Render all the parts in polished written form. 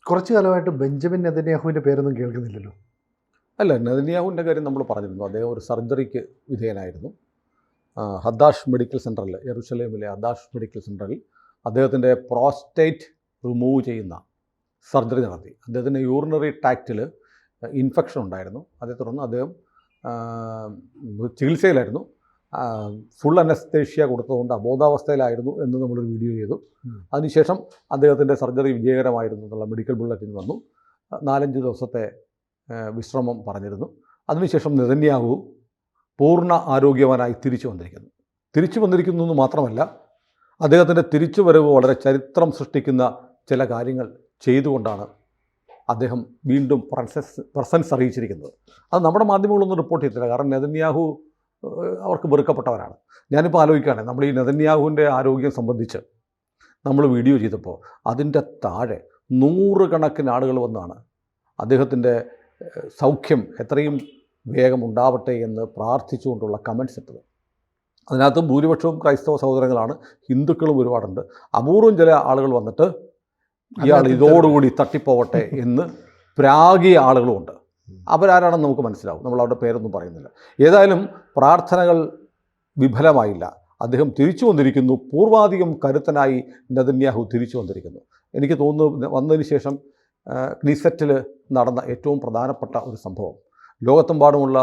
കുറച്ചു കാലമായിട്ട് ബെഞ്ചമിൻ നെതന്യാഹുവിൻ്റെ പേരൊന്നും കേൾക്കുന്നില്ലല്ലോ. അല്ല, നെതന്യാഹുവിൻ്റെ കാര്യം നമ്മൾ പറഞ്ഞിരുന്നു. അദ്ദേഹം ഒരു സർജറിക്ക് വിധേയനായിരുന്നു. ഹദ്ദാഷ് മെഡിക്കൽ സെൻറ്ററിൽ, യെരുശലേമിലെ ഹദ്ദാഷ് മെഡിക്കൽ സെൻറ്ററിൽ അദ്ദേഹത്തിൻ്റെ പ്രോസ്റ്റേറ്റ് റിമൂവ് ചെയ്യുന്ന സർജറി നടത്തി. അദ്ദേഹത്തിൻ്റെ യൂറിനറി ട്രാക്റ്റിൽ ഇൻഫെക്ഷൻ ഉണ്ടായിരുന്നു. അതേ തുടർന്ന് അദ്ദേഹം ചികിത്സയിലായിരുന്നു. ഫുൾ അനസ്തേഷ്യ കൊടുത്തതുകൊണ്ട് അബോധാവസ്ഥയിലായിരുന്നു എന്ന് നമ്മളൊരു വീഡിയോ ചെയ്തു. അതിനുശേഷം അദ്ദേഹത്തിൻ്റെ സർജറി വിജയകരമായിരുന്നു എന്നുള്ള മെഡിക്കൽ ബുള്ളറ്റിൻ വന്നു. 4-5 ദിവസത്തെ വിശ്രമം പറഞ്ഞിരുന്നു. അതിനുശേഷം നെതന്യാഹു പൂർണ്ണ ആരോഗ്യവാനായി തിരിച്ചു വന്നിരിക്കുന്നു എന്ന് മാത്രമല്ല, അദ്ദേഹത്തിൻ്റെ തിരിച്ചുവരവ് വളരെ ചരിത്രം സൃഷ്ടിക്കുന്ന ചില കാര്യങ്ങൾ ചെയ്തുകൊണ്ടാണ് അദ്ദേഹം വീണ്ടും പ്രസൻസ് അറിയിച്ചിരിക്കുന്നത്. അത് നമ്മുടെ മാധ്യമങ്ങളൊന്നും റിപ്പോർട്ട് ചെയ്തില്ല. കാരണം നെതന്യാഹു അവർക്ക് വെറുക്കപ്പെട്ടവരാണ്. ഞാനിപ്പോൾ ആലോചിക്കുകയാണ്, നമ്മൾ ഈ നെതന്യാഹുവിൻ്റെ ആരോഗ്യം സംബന്ധിച്ച് നമ്മൾ വീഡിയോ ചെയ്തപ്പോൾ അതിൻ്റെ താഴെ 100 കണക്കിന് ആളുകൾ വന്നാണ് അദ്ദേഹത്തിൻ്റെ സൗഖ്യം എത്രയും വേഗം ഉണ്ടാവട്ടെ എന്ന് പ്രാർത്ഥിച്ചുകൊണ്ടുള്ള കമൻറ്റ്സ് ഇട്ടത്. അതിനകത്ത് ഭൂരിപക്ഷവും ക്രൈസ്തവ സഹോദരങ്ങളാണ്, ഹിന്ദുക്കളും ഒരുപാടുണ്ട്. അപൂർവം ചില ആളുകൾ വന്നിട്ട് ഇയാൾ ഇതോടുകൂടി തട്ടിപ്പോവട്ടെ എന്ന് പ്രാഗിയ ആളുകളുമുണ്ട്. അവരാരാണെന്ന് നമുക്ക് മനസ്സിലാവും. നമ്മൾ അവരുടെ പേരൊന്നും പറയുന്നില്ല. ഏതായാലും പ്രാർത്ഥനകൾ വിഫലമായില്ല. അദ്ദേഹം തിരിച്ചു വന്നിരിക്കുന്നു. പൂർവാധികം കരുത്തനായി നെതന്യാഹു തിരിച്ചു വന്നിരിക്കുന്നു. എനിക്ക് തോന്നുന്നു വന്നതിന് ശേഷം ക്നിസറ്റിൽ നടന്ന ഏറ്റവും പ്രധാനപ്പെട്ട ഒരു സംഭവം, ലോകത്തെമ്പാടുമുള്ള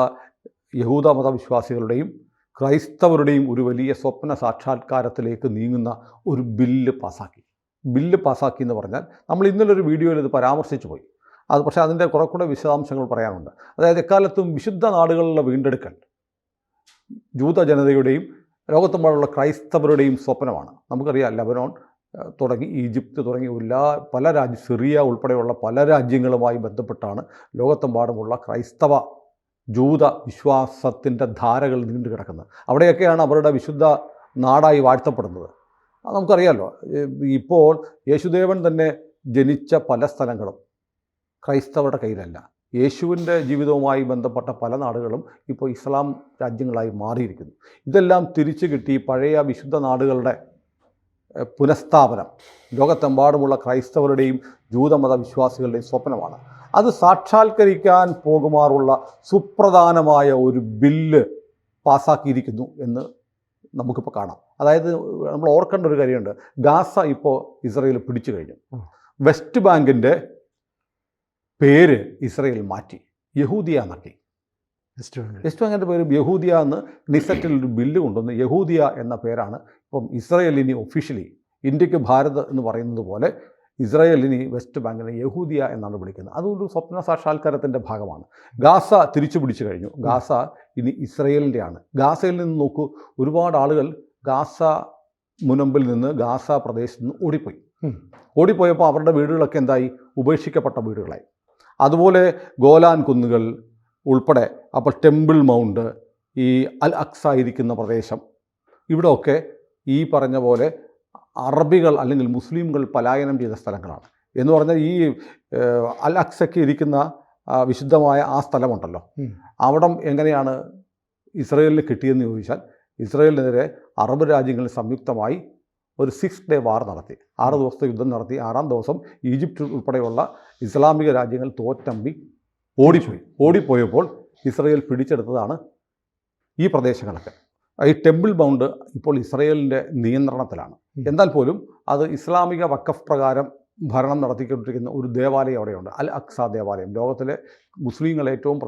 യഹൂദ മതവിശ്വാസികളുടെയും ക്രൈസ്തവരുടെയും ഒരു വലിയ സ്വപ്ന സാക്ഷാത്കാരത്തിലേക്ക് നീങ്ങുന്ന ഒരു ബില്ല് പാസ്സാക്കി എന്ന് പറഞ്ഞാൽ, നമ്മൾ ഇന്നലെ ഒരു വീഡിയോയിൽ ഇത് പരാമർശിച്ചു പോയി. അത് പക്ഷേ അതിൻ്റെ കുറേ വിശദാംശങ്ങൾ പറയാനുണ്ട്. അതായത് എക്കാലത്തും വിശുദ്ധ നാടുകളിലെ വീണ്ടെടുക്കൽ ജൂത ജനതയുടെയും ലോകത്തെമ്പാടുള്ള ക്രൈസ്തവരുടെയും സ്വപ്നമാണ്. നമുക്കറിയാം, ലെബനോൺ തുടങ്ങി ഈജിപ്ത് തുടങ്ങി പല സിറിയ ഉൾപ്പെടെയുള്ള പല രാജ്യങ്ങളുമായി ബന്ധപ്പെട്ടാണ് ലോകത്തെമ്പാടുമുള്ള ക്രൈസ്തവ ജൂത വിശ്വാസത്തിൻ്റെ ധാരകൾ നീണ്ടു കിടക്കുന്നത്. അവിടെയൊക്കെയാണ് അവരുടെ വിശുദ്ധ നാടായി വാഴ്ത്തപ്പെടുന്നത്. അത് നമുക്കറിയാമല്ലോ. ഇപ്പോൾ യേശുദേവൻ തന്നെ ജനിച്ച പല സ്ഥലങ്ങളും ക്രൈസ്തവരുടെ കയ്യിലല്ല. യേശുവിൻ്റെ ജീവിതവുമായി ബന്ധപ്പെട്ട പല നാടുകളും ഇപ്പോൾ ഇസ്ലാം രാജ്യങ്ങളായി മാറിയിരിക്കുന്നു. ഇതെല്ലാം തിരിച്ചു കിട്ടി പഴയ വിശുദ്ധ നാടുകളുടെ പുനഃസ്ഥാപനം ലോകത്തെമ്പാടുമുള്ള ക്രൈസ്തവരുടെയും ജൂതമത വിശ്വാസികളുടെയും സ്വപ്നമാണ്. അത് സാക്ഷാത്കരിക്കാൻ പോകുമാറുള്ള സുപ്രധാനമായ ഒരു ബില്ല് പാസ്സാക്കിയിരിക്കുന്നു എന്ന് നമുക്കിപ്പോൾ കാണാം. അതായത് നമ്മൾ ഓർക്കേണ്ട ഒരു കാര്യമുണ്ട്. ഗാസ ഇപ്പോൾ ഇസ്രയേൽ പിടിച്ചു കഴിഞ്ഞു. വെസ്റ്റ് ബാങ്കിൻ്റെ പേര് ഇസ്രയേൽ മാറ്റി, യഹൂദിയ എന്നാക്കി. വെസ്റ്റ് ബാങ്കിൻ്റെ പേര് യഹൂദിയ എന്ന് ക്നിസറ്റിൽ ഒരു ബില്ല് കൊണ്ടുവന്ന് യഹൂദിയ എന്ന പേരാണ് ഇപ്പം ഇസ്രയേലിനി ഒഫീഷ്യലി. ഇന്ത്യക്ക് ഭാരത് എന്ന് പറയുന്നത് പോലെ ഇസ്രായേലിനി വെസ്റ്റ് ബാങ്കിനെ യഹൂദിയ എന്നാണ് വിളിക്കുന്നത്. അതൊരു സ്വപ്ന സാക്ഷാത്കാരത്തിൻ്റെ ഭാഗമാണ്. ഗാസ തിരിച്ചു പിടിച്ചു കഴിഞ്ഞു. ഗാസ ഇനി ഇസ്രയേലിൻ്റെയാണ്. ഗാസയിൽ നിന്ന് നോക്കൂ, ഒരുപാട് ആളുകൾ ഗാസ മുനമ്പിൽ നിന്ന് ഗാസ പ്രദേശത്ത് നിന്ന് ഓടിപ്പോയപ്പോൾ അവരുടെ വീടുകളൊക്കെ എന്തായി? ഉപേക്ഷിക്കപ്പെട്ട വീടുകളായി. അതുപോലെ ഗോലാൻ കുന്നുകൾ ഉൾപ്പെടെ, അപ്പോൾ ടെമ്പിൾ മൗണ്ട്, ഈ അൽ അക്സ ഇരിക്കുന്ന പ്രദേശം, ഇവിടെയൊക്കെ ഈ പറഞ്ഞ പോലെ അറബികൾ അല്ലെങ്കിൽ മുസ്ലിംകൾ പലായനം ചെയ്ത സ്ഥലങ്ങളാണ്. എന്ന് പറഞ്ഞാൽ ഈ അൽ അക്സയ്ക്ക് ഇരിക്കുന്ന വിശുദ്ധമായ ആ സ്ഥലമുണ്ടല്ലോ, അവിടം എങ്ങനെയാണ് ഇസ്രയേലിന് കിട്ടിയെന്ന് ചോദിച്ചാൽ, ഇസ്രയേലിനെതിരെ അറബ് രാജ്യങ്ങൾ സംയുക്തമായി ഒരു 6 ഡേ വാർ നടത്തി. 6 ദിവസത്തെ യുദ്ധം നടത്തി. 6-ാം ദിവസം ഈജിപ്റ്റ് ഉൾപ്പെടെയുള്ള ഇസ്ലാമിക രാജ്യങ്ങൾ തോറ്റമ്പി ഓടിപ്പോയപ്പോൾ ഇസ്രയേൽ പിടിച്ചെടുത്തതാണ് ഈ പ്രദേശങ്ങളൊക്കെ. ഈ ടെമ്പിൾ മൗണ്ട് ഇപ്പോൾ ഇസ്രയേലിൻ്റെ നിയന്ത്രണത്തിലാണ്. എന്നാൽ പോലും അത് ഇസ്ലാമിക വഖഫ് പ്രകാരം ഭരണം നടത്തിക്കൊണ്ടിരിക്കുന്ന ഒരു ദേവാലയം അവിടെയുണ്ട്, അൽ അക്സ ദേവാലയം. ലോകത്തിലെ മുസ്ലിങ്ങൾ ഏറ്റവും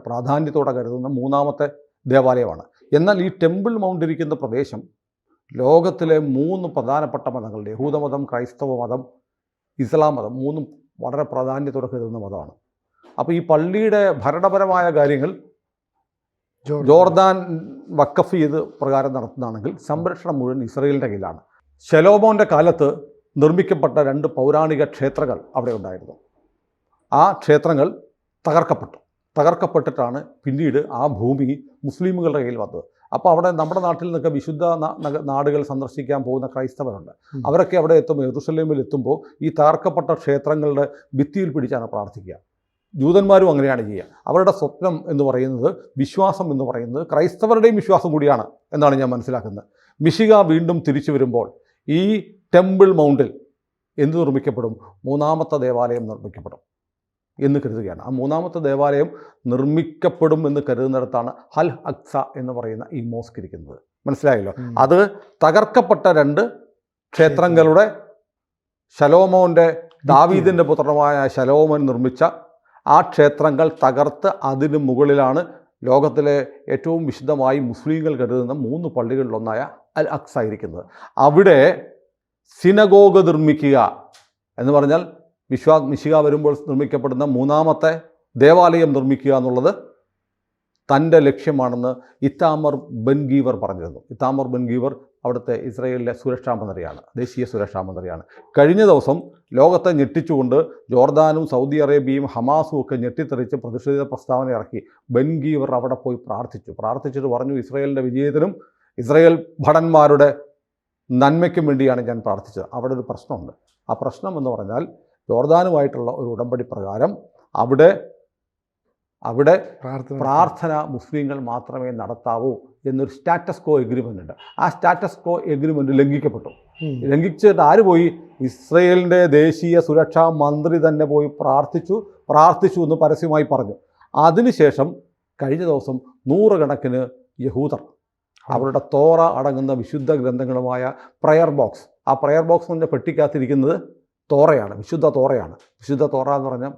പ്രാധാന്യത്തോടെ കരുതുന്ന 3ാമത്തെ ദേവാലയമാണ്. എന്നാൽ ഈ ടെമ്പിൾ മൗണ്ട് ഇരിക്കുന്ന പ്രദേശം ലോകത്തിലെ 3 പ്രധാനപ്പെട്ട മതങ്ങളുടെ, യഹൂദമതം, ക്രൈസ്തവ മതം, ഇസ്ലാം മതം, 3 വളരെ പ്രാധാന്യത്തോടെ കരുതുന്ന മതമാണ്. അപ്പോൾ ഈ പള്ളിയുടെ ഭരണപരമായ കാര്യങ്ങൾ ജോർദാൻ വഖഫ് ചെയ്ത് പ്രകാരം നടത്തുന്നതാണെങ്കിൽ സംരക്ഷണം മുഴുവൻ ഇസ്രയേലിൻ്റെ കയ്യിലാണ്. ശലോമോൻ്റെ കാലത്ത് നിർമ്മിക്കപ്പെട്ട 2 പൗരാണിക ക്ഷേത്രങ്ങൾ അവിടെ ഉണ്ടായിരുന്നു. ആ ക്ഷേത്രങ്ങൾ തകർക്കപ്പെട്ടിട്ടാണ് പിന്നീട് ആ ഭൂമി മുസ്ലിമുകളുടെ കയ്യിൽ വന്നത്. അപ്പോൾ അവിടെ നമ്മുടെ നാട്ടിൽ നിന്നൊക്കെ വിശുദ്ധ നാടുകൾ സന്ദർശിക്കാൻ പോകുന്ന ക്രൈസ്തവരുണ്ട്. അവരൊക്കെ അവിടെ എത്തുമ്പോൾ, യെരുശലേമിൽ എത്തുമ്പോൾ ഈ തകർക്കപ്പെട്ട ക്ഷേത്രങ്ങളുടെ ഭിത്തിയിൽ പിടിച്ചാണ് പ്രാർത്ഥിക്കുക. ജൂതന്മാരും അങ്ങനെയാണ് ചെയ്യുക. അവരുടെ സ്വപ്നം എന്ന് പറയുന്നത്, വിശ്വാസം എന്ന് പറയുന്നത് ക്രൈസ്തവരുടെയും വിശ്വാസം കൂടിയാണ് എന്നാണ് ഞാൻ മനസ്സിലാക്കുന്നത്. മിശിഹ വീണ്ടും തിരിച്ചു വരുമ്പോൾ ഈ ടെമ്പിൾ മൗണ്ടിൽ എന്ത് നിർമ്മിക്കപ്പെടും? മൂന്നാമത്തെ ദേവാലയം നിർമ്മിക്കപ്പെടും എന്ന് കരുതുകയാണ്. ആ മൂന്നാമത്തെ ദേവാലയം നിർമ്മിക്കപ്പെടും എന്ന് കരുതുന്നിടത്താണ് അൽ അക്സ എന്ന് പറയുന്ന ഈ മോസ്ക് ഇരിക്കുന്നത്. മനസ്സിലായല്ലോ? അത് തകർക്കപ്പെട്ട 2 ക്ഷേത്രങ്ങളുടെ ശലോമോൻ്റെ, ദാവീദിൻ്റെ പുത്രനായ ശലോമോൻ നിർമ്മിച്ച ആ ക്ഷേത്രങ്ങൾ തകർത്ത് അതിന് മുകളിലാണ് ലോകത്തിലെ ഏറ്റവും വിശുദ്ധമായി മുസ്ലിങ്ങൾ കരുതുന്ന 3 പള്ളികളിലൊന്നായ അൽ അക്സ ഇരിക്കുന്നത്. അവിടെ സിനഗോഗ് നിർമ്മിക്കുക എന്ന് പറഞ്ഞാൽ മിശിഹ വരുമ്പോൾ നിർമ്മിക്കപ്പെടുന്ന മൂന്നാമത്തെ ദേവാലയം നിർമ്മിക്കുക എന്നുള്ളത് തൻ്റെ ലക്ഷ്യമാണെന്ന് ഇത്താമർ ബെൻ ഗീവർ പറഞ്ഞിരുന്നു. ഇത്താമർ ബെൻ ഗീവർ അവിടുത്തെ ഇസ്രായേലിലെ സുരക്ഷാ മന്ത്രിയാണ്, ദേശീയ സുരക്ഷാ മന്ത്രിയാണ്. കഴിഞ്ഞ ദിവസം ലോകത്തെ ഞെട്ടിച്ചുകൊണ്ട് ജോർദാനും സൗദി അറേബ്യയും ഹമാസും ഒക്കെ ഞെട്ടിത്തെറിച്ച് പ്രതിഷേധ പ്രസ്താവന ഇറക്കി. ബെൻ ഗീവർ അവിടെ പോയി പ്രാർത്ഥിച്ചിട്ട് പറഞ്ഞു, ഇസ്രായേലിൻ്റെ വിജയത്തിനും ഇസ്രായേൽ ഭടന്മാരുടെ നന്മയ്ക്കും വേണ്ടിയാണ് ഞാൻ പ്രാർത്ഥിച്ചത്. അവിടെ ഒരു പ്രശ്നമുണ്ട്. ആ പ്രശ്നം എന്ന് പറഞ്ഞാൽ ജോർദാനുമായിട്ടുള്ള ഒരു ഉടമ്പടി പ്രകാരം അവിടെ പ്രാർത്ഥന മുസ്ലിങ്ങൾ മാത്രമേ നടത്താവൂ എന്നൊരു സ്റ്റാറ്റസ് കോ എഗ്രിമെൻ്റ് ഉണ്ട്. ആ സ്റ്റാറ്റസ് കോ എഗ്രിമെൻ്റ് ലംഘിച്ചിട്ട് ആര് പോയി? ഇസ്രയേലിൻ്റെ ദേശീയ സുരക്ഷാ മന്ത്രി തന്നെ പോയി പ്രാർത്ഥിച്ചു എന്ന് പരസ്യമായി പറഞ്ഞു. അതിനുശേഷം കഴിഞ്ഞ ദിവസം 100 കണക്കിന് യഹൂദർ അവരുടെ തോറ അടങ്ങുന്ന വിശുദ്ധ ഗ്രന്ഥങ്ങളുമായ പ്രയർ ബോക്സ്, ആ പ്രയർ ബോക്സിൻ്റെ പെട്ടിക്കകത്തിരിക്കുന്നത് തോറയാണ്, വിശുദ്ധ തോറയാണ്. വിശുദ്ധ തോറ എന്ന് പറഞ്ഞാൽ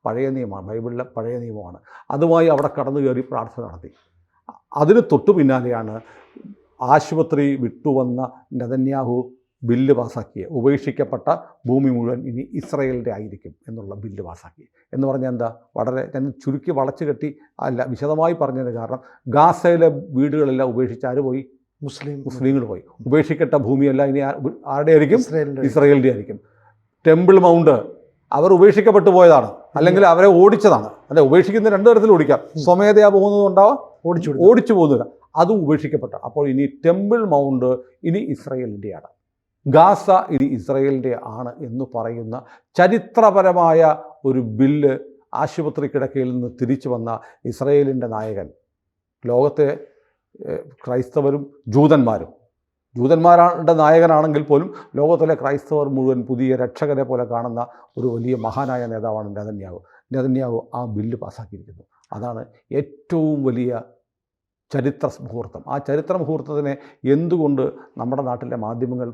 പഴയ നിയമമാണ്, ബൈബിളിലെ പഴയ നിയമമാണ്. അതുമായി അവിടെ കടന്നു കയറി പ്രാർത്ഥന നടത്തി. അതിന് തൊട്ടു പിന്നാലെയാണ് ആശുപത്രി വിട്ടുവന്ന നെതന്യാഹു ബില്ല് പാസ്സാക്കിയത്. ഉപേക്ഷിക്കപ്പെട്ട ഭൂമി മുഴുവൻ ഇനി ഇസ്രയേലിൻ്റെ ആയിരിക്കും എന്നുള്ള ബില്ല് പാസ്സാക്കി. എന്ന് പറഞ്ഞാൽ എന്താ? വളരെ ഞാൻ ചുരുക്കി വളച്ചു കെട്ടി വിശദമായി പറഞ്ഞതിന് കാരണം, ഗാസയിലെ വീടുകളെല്ലാം ഉപേക്ഷിച്ച് ആര് പോയി? മുസ്ലിങ്ങൾ പോയി. ഉപേക്ഷിക്കപ്പെട്ട ഭൂമിയെല്ലാം ഇനി ആരുടെ ആയിരിക്കും? ഇസ്രയേലിൻ്റെ ആയിരിക്കും. ടെമ്പിൾ മൗണ്ട് അവർ ഉപേക്ഷിക്കപ്പെട്ടു പോയതാണ്, അല്ലെങ്കിൽ അവരെ ഓടിച്ചതാണ്. അല്ലെ, ഉപേക്ഷിക്കുന്ന 2 തരത്തിൽ ഓടിക്കാം. സ്വമേധയാ പോകുന്നതുണ്ടാവാം, ഓടിച്ചു പോകുന്നില്ല, അതും ഉപേക്ഷിക്കപ്പെട്ട. അപ്പോൾ ഇനി ടെമ്പിൾ മൗണ്ട് ഇനി ഇസ്രയേലിൻ്റെയാണ്, ഗാസ ഇനി ഇസ്രയേലിൻ്റെ ആണ് എന്ന് പറയുന്ന ചരിത്രപരമായ ഒരു ബില്ല് ആശുപത്രി കിടക്കയിൽ നിന്ന് തിരിച്ചു വന്ന ഇസ്രയേലിൻ്റെ നായകൻ, ലോകത്തെ ക്രൈസ്തവരും ജൂതന്മാരുടെ നായകനാണെങ്കിൽ പോലും ലോകത്തിലെ ക്രൈസ്തവർ മുഴുവൻ പുതിയ രക്ഷകരെ പോലെ കാണുന്ന ഒരു വലിയ മഹാനായ നേതാവാണ് നെതന്യാഹു ആ ബില്ല് പാസ്സാക്കിയിരിക്കുന്നു. അതാണ് ഏറ്റവും വലിയ ചരിത്ര മുഹൂർത്തം. ആ ചരിത്ര മുഹൂർത്തത്തിനെ എന്തുകൊണ്ട് നമ്മുടെ നാട്ടിലെ മാധ്യമങ്ങൾ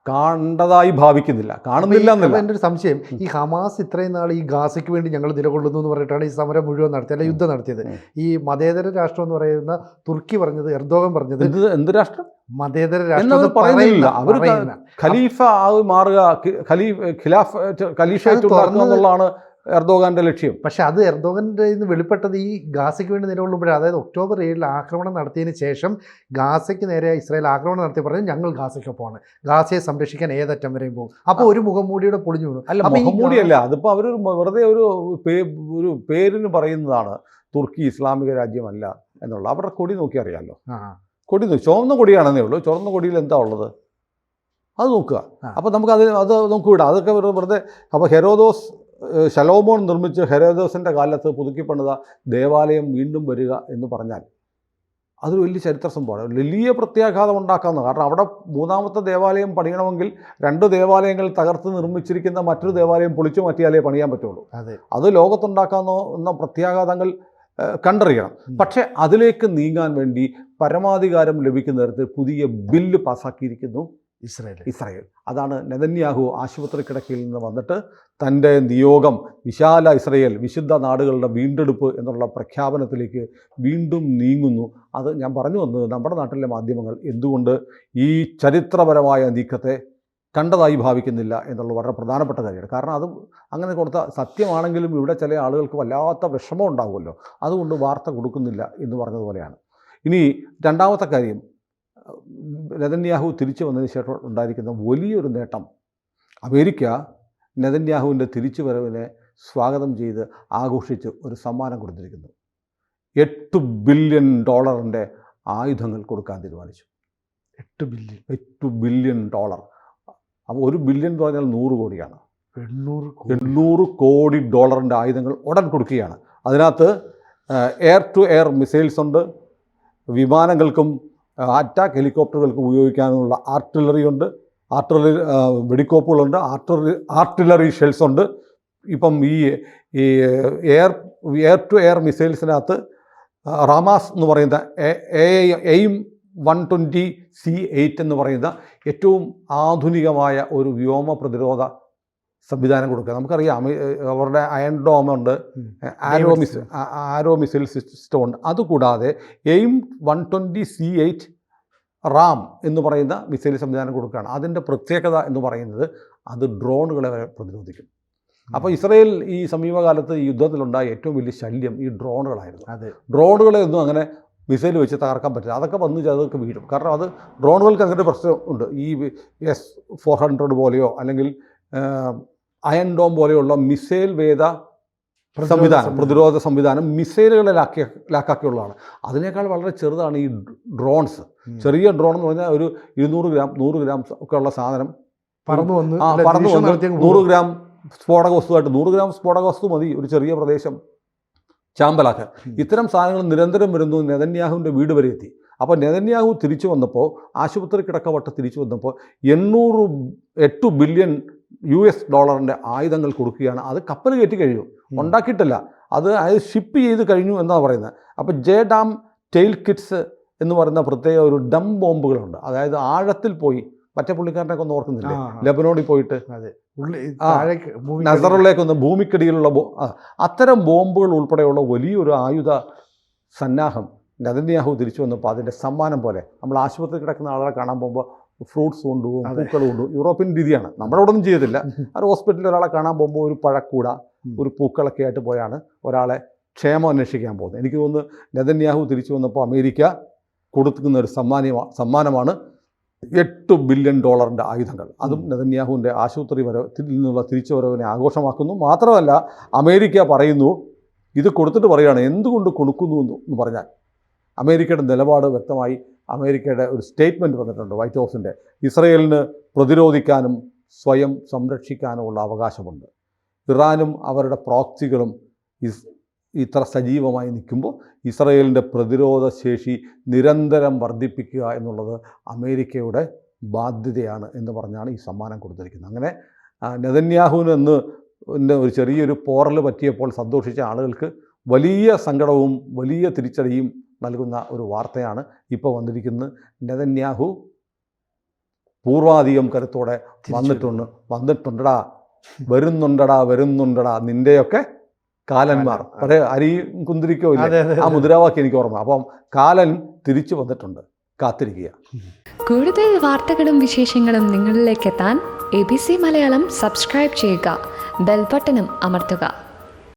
കാണുന്നില്ല എന്നല്ല എൻ്റെ ഒരു സംശയം. ഈ ഹമാസ് ഇത്രയും നാൾ ഈ ഗാസയ്ക്ക് വേണ്ടി ഞങ്ങൾ നിലകൊള്ളുന്നു എന്ന് പറഞ്ഞിട്ടാണ് ഈ സമരം മുഴുവൻ നടത്തിയത്, അല്ലെ യുദ്ധം നടത്തിയത്. ഈ മതേതര രാഷ്ട്രം എന്ന് പറയുന്ന തുർക്കി പറഞ്ഞത്, എർദോഗൻ പറഞ്ഞത് എന്ത് രാഷ്ട്രം? മതേതര രാഷ്ട്രം പറയുന്നില്ല. അവർ ഖലീഫ മാറുക, ഖലീഫായിട്ട് എന്നുള്ളതാണ് എർദോഗാൻ്റെ ലക്ഷ്യം. പക്ഷെ അത് എർദോഗൻ്റെ നിന്ന് വെളിപ്പെട്ടത് ഈ ഗാസയ്ക്ക് വേണ്ടി നിലകൊള്ളുമ്പോഴാണ്. അതായത് ഒക്ടോബർ 7 ആക്രമണം നടത്തിയതിന് ശേഷം ഗാസയ്ക്ക് നേരെ ഇസ്രായേൽ ആക്രമണം നടത്തി പറഞ്ഞാൽ ഞങ്ങൾ ഗാസയ്ക്കൊപ്പമാണ്, ഗാസയെ സംരക്ഷിക്കാൻ ഏതറ്റം വരെയും പോകും. അപ്പോൾ ഒരു മുഖംമൂടിയുടെ പൊളിഞ്ഞു വീണു. അല്ല, മുഖംമൂടിയല്ല, അതിപ്പോൾ അവർ വെറുതെ ഒരു പേരിന് പറയുന്നതാണ്. തുർക്കി ഇസ്ലാമിക രാജ്യമല്ല എന്നുള്ള അവരുടെ കൊടി നോക്കി അറിയാമല്ലോ. ചുവന്ന കൊടിയാണെന്നേ ഉള്ളൂ. ചുവന്ന കൊടിയിൽ എന്താ ഉള്ളത് അത് നോക്കുക. അപ്പോൾ നമുക്ക് അത് നമുക്ക് വിടാം. അതൊക്കെ വെറുതെ. അപ്പോൾ ശലോമോൻ നിർമ്മിച്ച് ഹെരോദോസിൻ്റെ കാലത്ത് പുതുക്കി പണിത ദേവാലയം വീണ്ടും വരിക എന്ന് പറഞ്ഞാൽ അതൊരു വലിയ ചരിത്ര സംഭവമാണ്. വലിയ പ്രത്യാഘാതം ഉണ്ടാക്കാവുന്ന. കാരണം അവിടെ മൂന്നാമത്തെ ദേവാലയം പണിയണമെങ്കിൽ 2 ദേവാലയങ്ങൾ തകർത്ത് നിർമ്മിച്ചിരിക്കുന്ന മറ്റൊരു ദേവാലയം പൊളിച്ചു മാറ്റിയാലേ പണിയാൻ പറ്റുള്ളൂ. അത് ലോകത്തുണ്ടാക്കാവുന്ന പ്രത്യാഘാതങ്ങൾ കണ്ടറിയണം. പക്ഷേ അതിലേക്ക് നീങ്ങാൻ വേണ്ടി പരമാധികാരം ലഭിക്കുന്ന തരത്തിൽ പുതിയ ബില്ല് പാസ്സാക്കിയിരിക്കുന്നു ഇസ്രായേൽ. അതാണ് നെതന്യാഹു ആശുപത്രി കിടക്കയിൽ നിന്ന് വന്നിട്ട് തൻ്റെ നിയോഗം വിശാല ഇസ്രായേൽ, വിശുദ്ധ നാടുകളുടെ വീണ്ടെടുപ്പ് എന്നുള്ള പ്രഖ്യാപനത്തിലേക്ക് വീണ്ടും നീങ്ങുന്നു. അത് ഞാൻ പറഞ്ഞു വന്നത്, നമ്മുടെ നാട്ടിലെ മാധ്യമങ്ങൾ എന്തുകൊണ്ട് ഈ ചരിത്രപരമായ നീക്കത്തെ കണ്ടതായി ഭാവിക്കുന്നില്ല എന്നുള്ളത് വളരെ പ്രധാനപ്പെട്ട കാര്യമാണ്. കാരണം അത് അങ്ങനെ കൊടുത്ത സത്യമാണെങ്കിലും ഇവിടെ ചില ആളുകൾക്ക് വല്ലാത്ത വിഷമം ഉണ്ടാകുമല്ലോ, അതുകൊണ്ട് വാർത്ത കൊടുക്കുന്നില്ല എന്ന് പറഞ്ഞതുപോലെയാണ്. ഇനി രണ്ടാമത്തെ കാര്യം, നെതന്യാഹു തിരിച്ചു വന്നതിന് ശേഷം ഉണ്ടായിരിക്കുന്ന വലിയൊരു നേട്ടം, അമേരിക്ക നെതന്യാഹുവിൻ്റെ തിരിച്ചുവരവിനെ സ്വാഗതം ചെയ്ത് ആഘോഷിച്ച് ഒരു സമ്മാനം കൊടുത്തിരിക്കുന്നു. $8 ബില്യൺ ആയുധങ്ങൾ കൊടുക്കാൻ തീരുമാനിച്ചു. $8 ബില്യൺ. അപ്പോൾ $1 ബില്യൺ എന്ന് പറഞ്ഞാൽ 100 കോടിയാണ്. 800 കോടി ആയുധങ്ങൾ ഉടൻ കൊടുക്കുകയാണ്. അതിനകത്ത് എയർ ടു എയർ മിസൈൽസ് ഉണ്ട്, വിമാനങ്ങൾക്കും അറ്റാക്ക് ഹെലികോപ്റ്ററുകൾക്കും ഉപയോഗിക്കാനുള്ള ആർട്ടിലറി ഉണ്ട്, വെടിക്കോപ്പുകളുണ്ട്, ആർട്ടിലറി ഷെൽസ് ഉണ്ട്. ഇപ്പം ഈ എയർ ടു എയർ മിസൈൽസിനകത്ത് റാമാസ് എന്ന് പറയുന്ന എയിം 120C8 എന്ന് പറയുന്ന ഏറ്റവും ആധുനികമായ ഒരു വ്യോമ പ്രതിരോധ സംവിധാനം കൊടുക്കുക. നമുക്കറിയാം അവരുടെ അയൺ ഡോം ഉണ്ട്, ആരോ മിസൈൽ സിസ്റ്റം ഉണ്ട്. അതുകൂടാതെ എയിം 120C8 റാം എന്ന് പറയുന്ന മിസൈൽ സംവിധാനം കൊടുക്കുകയാണ്. അതിൻ്റെ പ്രത്യേകത എന്ന് പറയുന്നത് അത് ഡ്രോണുകളെ വരെ പ്രതിരോധിക്കും. അപ്പോൾ ഇസ്രയേൽ ഈ സമീപകാലത്ത് ഈ യുദ്ധത്തിലുണ്ടായ ഏറ്റവും വലിയ ശല്യം ഈ ഡ്രോണുകളായിരുന്നു. ഡ്രോണുകളെ ഒന്നും അങ്ങനെ മിസൈൽ വെച്ച് തകർക്കാൻ പറ്റില്ല. അതൊക്കെ വന്ന് അതൊക്കെ വീഴും. കാരണം അത് ഡ്രോണുകൾക്ക് അങ്ങനെ പ്രശ്നമുണ്ട്. ഈ S-400 പോലെയോ അല്ലെങ്കിൽ അയൺ ഡോം പോലെയുള്ള മിസൈൽ വേദ പ്രതിരോധ സംവിധാനം മിസൈലുകളെ ലാക്കാക്കിയുള്ളതാണ്. അതിനേക്കാൾ വളരെ ചെറുതാണ് ഈ ഡ്രോൺസ്. ചെറിയ ഡ്രോൺ എന്ന് പറഞ്ഞാൽ ഒരു 200 ഗ്രാം 100 ഗ്രാം ഒക്കെ ഉള്ള സാധനം പറന്നു വന്ന് 100 ഗ്രാം സ്ഫോടക വസ്തുവായിട്ട് 100 ഗ്രാം സ്ഫോടക വസ്തു മതി ഒരു ചെറിയ പ്രദേശം ചാമ്പലാക്കാൻ. ഇത്തരം സാധനങ്ങൾ നിരന്തരം വരുന്നു. നെതന്യാഹുവിൻ്റെ വീട് വരെ എത്തി. അപ്പോൾ നെതന്യാഹു തിരിച്ചു വന്നപ്പോൾ, ആശുപത്രി കിടക്കവട്ട തിരിച്ചു വന്നപ്പോൾ 8 ബില്യൺ US ഡോളറിൻ്റെ ആയുധങ്ങൾ കൊടുക്കുകയാണ്. അത് കപ്പൽ കയറ്റി കഴിഞ്ഞു, ഉണ്ടാക്കിയിട്ടില്ല. അത് ഷിപ്പ് ചെയ്ത് കഴിഞ്ഞു എന്നാണ് പറയുന്നത്. അപ്പോൾ ഡാം ടെയിൽ കിറ്റ്സ് എന്ന് പറയുന്ന പ്രത്യേക ഒരു ഡം ബോംബുകളുണ്ട്. അതായത് ആഴത്തിൽ പോയി, മറ്റേ പുള്ളിക്കാരനൊക്കെ ഒന്ന് ഓർക്കുന്നില്ലേ, ലെബനോണിൽ പോയിട്ട് നസറുള്ളേക്കൊന്ന് ഭൂമിക്കടിയിലുള്ള അത്തരം ബോംബുകൾ ഉൾപ്പെടെയുള്ള വലിയൊരു ആയുധ സന്നാഹം നെതന്യാഹു തിരിച്ചു വന്നപ്പോൾ അതിൻ്റെ സമ്മാനം പോലെ നമ്മൾ ആശുപത്രി കിടക്കുന്ന ആളുകളെ കാണാൻ പോകുമ്പോൾ ഫ്രൂട്ട്സ് കൊണ്ടുപോകും, പൂക്കൾ കൊണ്ടുപോകും. യൂറോപ്യൻ രീതിയാണ്, നമ്മുടെ അവിടെ ഒന്നും ചെയ്തില്ല. ആ ഹോസ്പിറ്റലിൽ ഒരാളെ കാണാൻ പോകുമ്പോൾ ഒരു പഴക്കൂട, ഒരു പൂക്കളൊക്കെ ആയിട്ട് പോയാണ് ഒരാളെ ക്ഷേമം അന്വേഷിക്കാൻ പോകുന്നത്. എനിക്ക് തോന്നുന്നു നെതന്യാഹു തിരിച്ചു വന്നപ്പോൾ അമേരിക്ക കൊടുക്കുന്ന ഒരു സമ്മാനമാണ് 8 ബില്യൺ ഡോളറിൻ്റെ ആയുധങ്ങൾ. അതും നെതന്യാഹുവിൻ്റെ ആശുപത്രി നിന്നുള്ള തിരിച്ചുവരവിനെ ആഘോഷമാക്കുന്നു. മാത്രമല്ല അമേരിക്ക പറയുന്നു, ഇത് കൊടുത്തിട്ട് പറയുകയാണ് എന്തുകൊണ്ട് കൊടുക്കുന്നു എന്ന് പറഞ്ഞാൽ അമേരിക്കയുടെ നിലപാട് വ്യക്തമായി അമേരിക്കയുടെ ഒരു സ്റ്റേറ്റ്മെൻറ്റ് വന്നിട്ടുണ്ട് വൈറ്റ് ഹൗസിൻ്റെ. ഇസ്രയേലിന് പ്രതിരോധിക്കാനും സ്വയം സംരക്ഷിക്കാനുമുള്ള അവകാശമുണ്ട്. ഇറാനും അവരുടെ പ്രോക്സികളും ഇത്ര സജീവമായി നിൽക്കുമ്പോൾ ഇസ്രയേലിൻ്റെ പ്രതിരോധ ശേഷി നിരന്തരം വർദ്ധിപ്പിക്കുക എന്നുള്ളത് അമേരിക്കയുടെ ബാധ്യതയാണ് എന്ന് പറഞ്ഞാണ് ഈ സമ്മാനം കൊടുത്തിരിക്കുന്നത്. അങ്ങനെ നെതന്യാഹുവിന് ഒരു ചെറിയൊരു പോറൽ പറ്റിയപ്പോൾ സന്തോഷിച്ച ആളുകൾക്ക് വലിയ സങ്കടവും വലിയ തിരിച്ചടിയും നൽകുന്ന ഒരു വാർത്തയാണ് ഇപ്പോൾ വന്നിരിക്കുന്നത്. നെതന്യാഹു പൂർവാധികം കരുത്തോടെ വന്നിട്ടുണ്ടടാ, വരുന്നുണ്ടടാ നിൻ്റെയൊക്കെ കാലന്മാർ. പഴയ അരിയും കുന്തിരിക്കോ ഇല്ല, ആ മുദ്രാവാക്യം എനിക്ക് ഓർമ്മ. അപ്പം കാലൻ തിരിച്ചു വന്നിട്ടുണ്ട്, കാത്തിരിക്കുക. കൂടുതൽ വാർത്തകളും വിശേഷങ്ങളും നിങ്ങളിലേക്ക് എത്താൻ ABC മലയാളം സബ്സ്ക്രൈബ് ചെയ്യുക, ബെൽ ബട്ടണും അമർത്തുക.